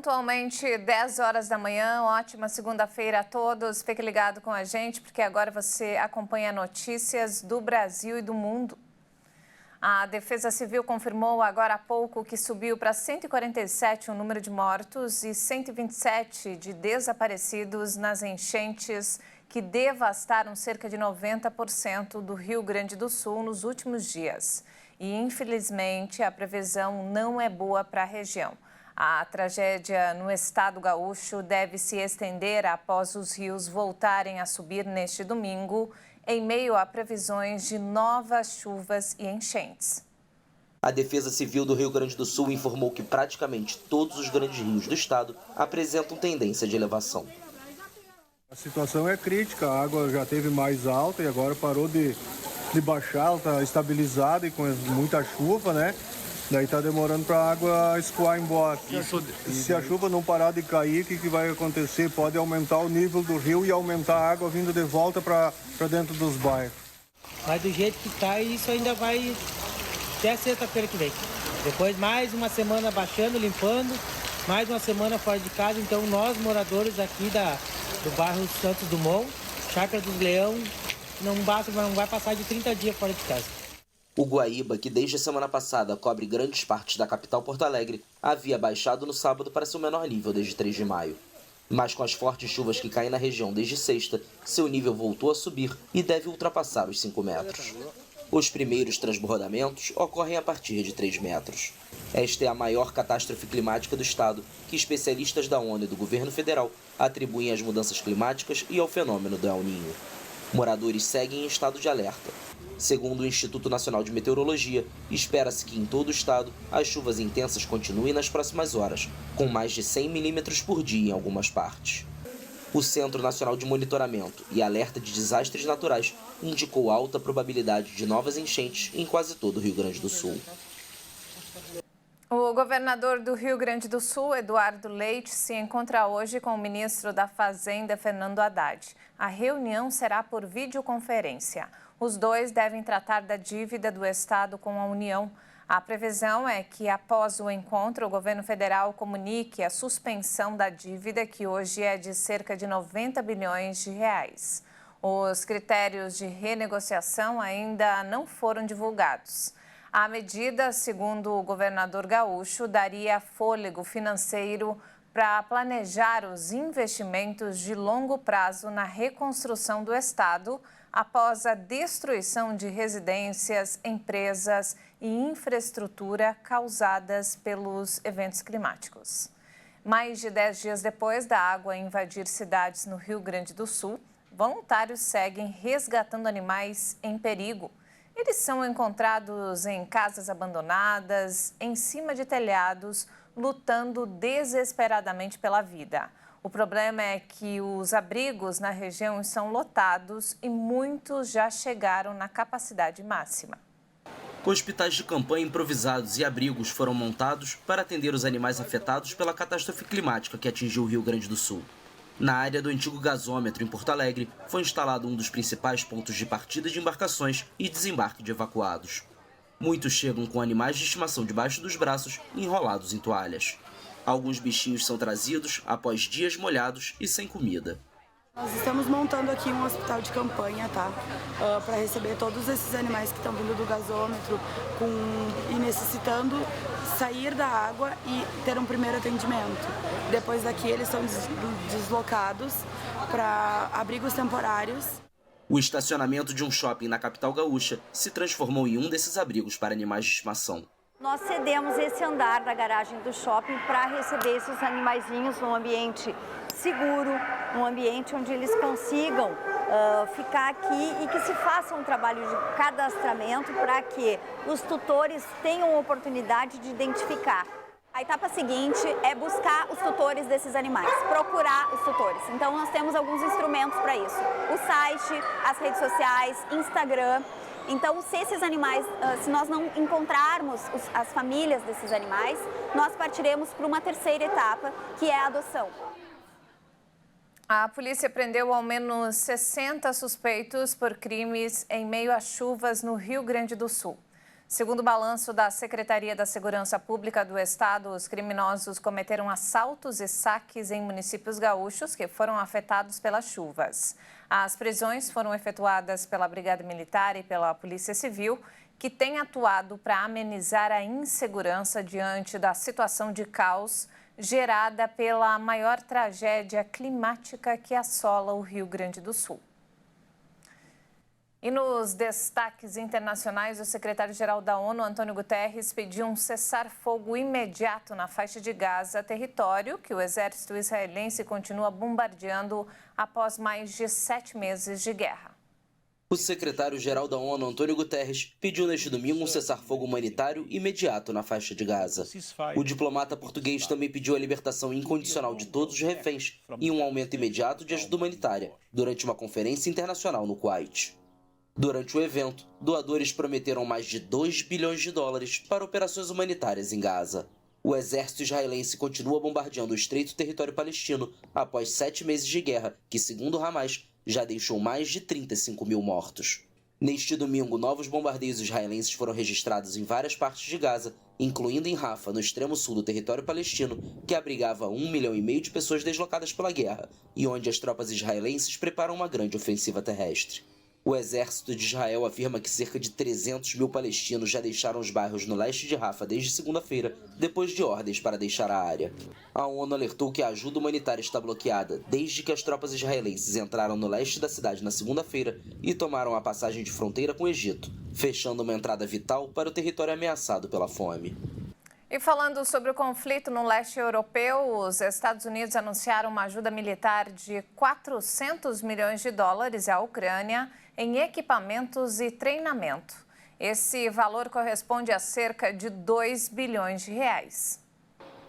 Pontualmente 10 horas da manhã, ótima segunda-feira a todos. Fique ligado com a gente, porque agora você acompanha notícias do Brasil e do mundo. A Defesa Civil confirmou agora há pouco que subiu para 147 o número de mortos e 127 de desaparecidos nas enchentes que devastaram cerca de 90% do Rio Grande do Sul nos últimos dias. E, infelizmente, a previsão não é boa para a região. A tragédia no estado gaúcho deve se estender após os rios voltarem a subir neste domingo, em meio a previsões de novas chuvas e enchentes. A Defesa Civil do Rio Grande do Sul informou que praticamente todos os grandes rios do estado apresentam tendência de elevação. A situação é crítica, a água já esteve mais alta e agora parou de baixar, ela está estabilizada e com muita chuva, né? Daí está demorando para a água escoar embora. Se a chuva não parar de cair, o que vai acontecer? Pode aumentar o nível do rio e aumentar a água vindo de volta para dentro dos bairros. Mas do jeito que está, isso ainda vai até sexta-feira que vem. Depois mais uma semana baixando, limpando, mais uma semana fora de casa. Então nós, moradores aqui do bairro Santos Dumont, Chácara dos Leão, não vai passar de 30 dias fora de casa. O Guaíba, que desde a semana passada cobre grandes partes da capital Porto Alegre, havia baixado no sábado para seu menor nível desde 3 de maio. Mas com as fortes chuvas que caem na região desde sexta, seu nível voltou a subir e deve ultrapassar os 5 metros. Os primeiros transbordamentos ocorrem a partir de 3 metros. Esta é a maior catástrofe climática do estado, que especialistas da ONU e do governo federal atribuem às mudanças climáticas e ao fenômeno do El Niño. Moradores seguem em estado de alerta. Segundo o Instituto Nacional de Meteorologia, espera-se que em todo o estado as chuvas intensas continuem nas próximas horas, com mais de 100 milímetros por dia em algumas partes. O Centro Nacional de Monitoramento e Alerta de Desastres Naturais indicou alta probabilidade de novas enchentes em quase todo o Rio Grande do Sul. O governador do Rio Grande do Sul, Eduardo Leite, se encontra hoje com o ministro da Fazenda, Fernando Haddad. A reunião será por videoconferência. Os dois devem tratar da dívida do estado com a União. A previsão é que, após o encontro, o governo federal comunique a suspensão da dívida, que hoje é de cerca de 90 bilhões de reais. Os critérios de renegociação ainda não foram divulgados. A medida, segundo o governador gaúcho, daria fôlego financeiro para planejar os investimentos de longo prazo na reconstrução do estado após a destruição de residências, empresas e infraestrutura causadas pelos eventos climáticos. Mais de 10 dias depois da água invadir cidades no Rio Grande do Sul, voluntários seguem resgatando animais em perigo. Eles são encontrados em casas abandonadas, em cima de telhados, lutando desesperadamente pela vida. O problema é que os abrigos na região estão lotados e muitos já chegaram na capacidade máxima. Hospitais de campanha improvisados e abrigos foram montados para atender os animais afetados pela catástrofe climática que atingiu o Rio Grande do Sul. Na área do antigo gasômetro, em Porto Alegre, foi instalado um dos principais pontos de partida de embarcações e desembarque de evacuados. Muitos chegam com animais de estimação debaixo dos braços e enrolados em toalhas. Alguns bichinhos são trazidos após dias molhados e sem comida. Nós estamos montando aqui um hospital de campanha, tá? Para receber todos esses animais que estão vindo do gasômetro e necessitando sair da água e ter um primeiro atendimento. Depois daqui eles são deslocados para abrigos temporários. O estacionamento de um shopping na capital gaúcha se transformou em um desses abrigos para animais de estimação. Nós cedemos esse andar da garagem do shopping para receber esses animaizinhos num ambiente seguro, num ambiente onde eles consigam ficar aqui e que se faça um trabalho de cadastramento para que os tutores tenham oportunidade de identificar. A etapa seguinte é buscar os tutores desses animais, procurar os tutores. Então nós temos alguns instrumentos para isso. O site, as redes sociais, Instagram. Então, se esses animais, se nós não encontrarmos as famílias desses animais, nós partiremos para uma terceira etapa, que é a adoção. A polícia prendeu ao menos 60 suspeitos por crimes em meio a chuvas no Rio Grande do Sul. Segundo o balanço da Secretaria da Segurança Pública do Estado, os criminosos cometeram assaltos e saques em municípios gaúchos que foram afetados pelas chuvas. As prisões foram efetuadas pela Brigada Militar e pela Polícia Civil, que tem atuado para amenizar a insegurança diante da situação de caos gerada pela maior tragédia climática que assola o Rio Grande do Sul. E nos destaques internacionais, o secretário-geral da ONU, Antônio Guterres, pediu um cessar-fogo imediato na faixa de Gaza, território que o exército israelense continua bombardeando após mais de 7 meses de guerra. O secretário-geral da ONU, Antônio Guterres, pediu neste domingo um cessar-fogo humanitário imediato na faixa de Gaza. O diplomata português também pediu a libertação incondicional de todos os reféns e um aumento imediato de ajuda humanitária durante uma conferência internacional no Kuwait. Durante o evento, doadores prometeram mais de 2 bilhões de dólares para operações humanitárias em Gaza. O exército israelense continua bombardeando o estreito território palestino após 7 meses de guerra, que, segundo Hamas, já deixou mais de 35 mil mortos. Neste domingo, novos bombardeios israelenses foram registrados em várias partes de Gaza, incluindo em Rafah, no extremo sul do território palestino, que abrigava 1,5 milhão de pessoas deslocadas pela guerra, e onde as tropas israelenses preparam uma grande ofensiva terrestre. O exército de Israel afirma que cerca de 300 mil palestinos já deixaram os bairros no leste de Rafah desde segunda-feira, depois de ordens para deixar a área. A ONU alertou que a ajuda humanitária está bloqueada desde que as tropas israelenses entraram no leste da cidade na segunda-feira e tomaram a passagem de fronteira com o Egito, fechando uma entrada vital para o território ameaçado pela fome. E falando sobre o conflito no leste europeu, os Estados Unidos anunciaram uma ajuda militar de 400 milhões de dólares à Ucrânia em equipamentos e treinamento. Esse valor corresponde a cerca de 2 bilhões de reais.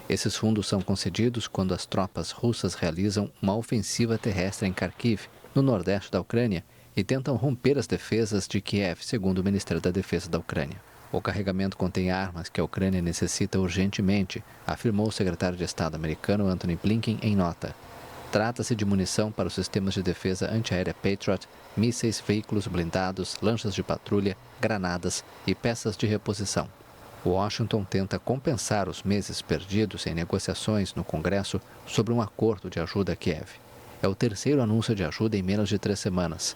Esses fundos são concedidos quando as tropas russas realizam uma ofensiva terrestre em Kharkiv, no nordeste da Ucrânia, e tentam romper as defesas de Kiev, segundo o Ministério da Defesa da Ucrânia. O carregamento contém armas que a Ucrânia necessita urgentemente, afirmou o secretário de Estado americano Antony Blinken em nota. Trata-se de munição para os sistemas de defesa antiaérea Patriot, mísseis, veículos blindados, lanchas de patrulha, granadas e peças de reposição. Washington tenta compensar os meses perdidos em negociações no Congresso sobre um acordo de ajuda a Kiev. É o terceiro anúncio de ajuda em menos de 3 semanas.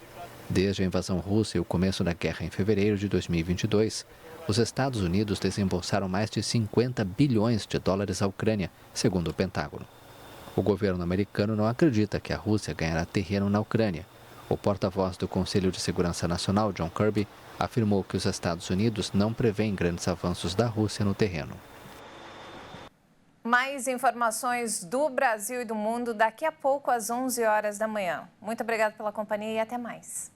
Desde a invasão russa e o começo da guerra em fevereiro de 2022, os Estados Unidos desembolsaram mais de 50 bilhões de dólares à Ucrânia, segundo o Pentágono. O governo americano não acredita que a Rússia ganhará terreno na Ucrânia. O porta-voz do Conselho de Segurança Nacional, John Kirby, afirmou que os Estados Unidos não prevêem grandes avanços da Rússia no terreno. Mais informações do Brasil e do mundo daqui a pouco às 11 horas da manhã. Muito obrigada pela companhia e até mais.